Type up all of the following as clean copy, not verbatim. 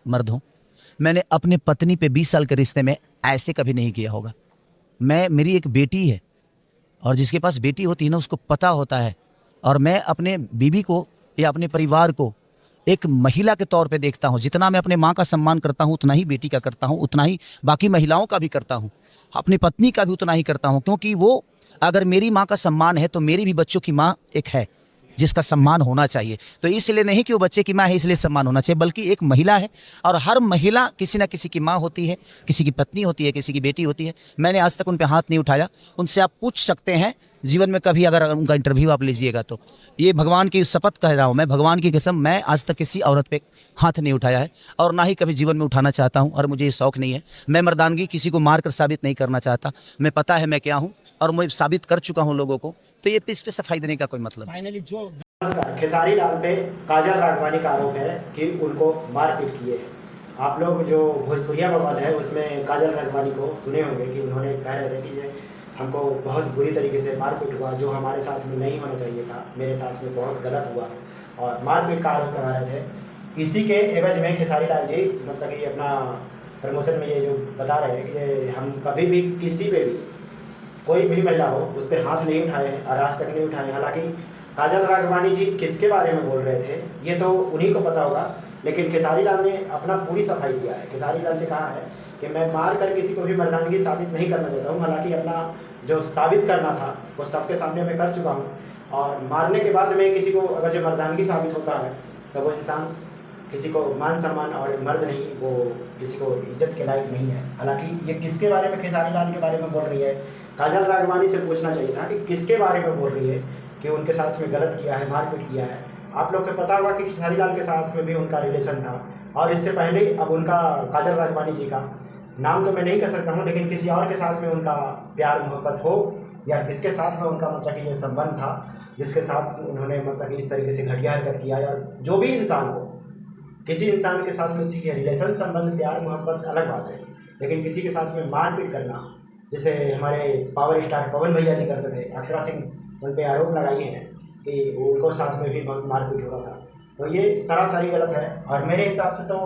मर्द हूँ, मैंने अपने पत्नी पे 20 साल के रिश्ते में ऐसे कभी नहीं किया होगा। मेरी एक बेटी है, और जिसके पास बेटी होती है ना, उसको पता होता है। और मैं अपने बीवी को या अपने परिवार को एक महिला के तौर पे देखता हूँ। जितना मैं अपने माँ का सम्मान करता हूँ, उतना ही बेटी का करता हूँ, उतना ही बाकी महिलाओं का भी करता हूँ, अपनी पत्नी का भी उतना ही करता हूँ। क्योंकि वो, अगर मेरी माँ का सम्मान है तो मेरी भी बच्चों की माँ एक है जिसका सम्मान होना चाहिए। तो इसलिए नहीं कि वो बच्चे की माँ है इसलिए सम्मान होना चाहिए, बल्कि एक महिला है, और हर महिला किसी ना किसी की माँ होती है, किसी की पत्नी होती है, किसी की बेटी होती है। मैंने आज तक उन पे हाथ नहीं उठाया। उनसे आप पूछ सकते हैं जीवन में कभी, अगर उनका इंटरव्यू आप लीजिएगा तो। ये भगवान की शपथ कह रहा हूँ मैं, भगवान की कसम, मैं आज तक किसी औरत पे हाथ नहीं उठाया है, और ना ही कभी जीवन में उठाना चाहता हूँ, और मुझे ये शौक नहीं है। मैं मर्दानगी किसी को मार कर साबित नहीं करना चाहता। मैं पता है मैं क्या हूँ, और मैं साबित कर चुका हूँ लोगों को। तो ये इस पे सफाई देने का कोई मतलब नहीं। फाइनली जो खेसारी लाल पे काजल राघवानी का आरोप है कि उनको मारपीट किए है। आप लोग जो भोजपुरिया बवाल है उसमें काजल राघवानी को सुने होंगे कि उन्होंने कह रहे थे कि ये हमको बहुत बुरी तरीके से मारपीट हुआ, जो हमारे साथ में नहीं होना चाहिए था, मेरे साथ में बहुत गलत हुआ है, और मारपीट का आरोप लगा रहे थे। इसी के एवज में खेसारी लाल जी मतलब कि अपना प्रमोशन में ये जो बता रहे हैं कि हम कभी भी किसी पे भी, कोई भी महिला हो, उस पर हाथ नहीं उठाए हैं और आज तक नहीं उठाए। हालांकि काजल राघवानी जी किसके बारे में बोल रहे थे ये तो उन्हीं को पता होगा, लेकिन खेसारी लाल ने अपना पूरी सफाई दिया है। खेसारी लाल ने कहा है कि मैं मार कर किसी को भी मर्दानगी साबित नहीं करना चाहता हूँ। हालांकि अपना जो साबित करना था वो सबके सामने मैं कर चुका हूँ, और मारने के बाद में किसी को अगर जो मर्दानगी साबित होता है तो वो इंसान किसी को मान सम्मान और मर्द नहीं, वो किसी को इज्जत के लायक नहीं है। हालांकि ये किसके बारे में खेसारी लाल के बारे में बोल रही है, काजल राघवानी से पूछना चाहिए था कि किसके बारे में बोल रही है कि उनके साथ में गलत किया है, मारपीट किया है। आप लोग को पता होगा कि खेसारी लाल के साथ में भी उनका रिलेशन था, और इससे पहले अब उनका, काजल राघवानी जी का नाम तो मैं नहीं कह सकता हूँ, लेकिन किसी और के साथ में उनका प्यार मोहब्बत हो या किसके साथ में उनका मतलब कि ये संबंध था जिसके साथ उन्होंने मतलब कि इस तरीके से घटिया हरकत किया है। और जो भी इंसान हो, किसी इंसान के साथ में ठीक है, रिलेशन संबंध प्यार मोहब्बत अलग बात है, लेकिन किसी के साथ में मारपीट करना, जैसे हमारे पावर स्टार पवन भैया जी करते थे, अक्षरा सिंह उन पर आरोप लगाए हैं कि उनको साथ में भी मारपीट हो रहा था, तो ये सरासरी गलत है। और मेरे हिसाब से तो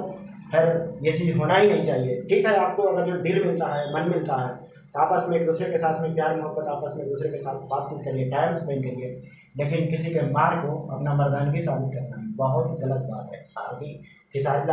खैर ये चीज़ होना ही नहीं चाहिए। ठीक है, आपको अगर जो दिल मिलता है, मन मिलता है, तो आपस में एक दूसरे के साथ में प्यार मोहब्बत, आपस में एक दूसरे के साथ बातचीत करिए, टाइम स्पेंड करिए, लेकिन किसी के मार को अपना मर्दानगी साबित करना बहुत गलत बात है। आगे खेसारी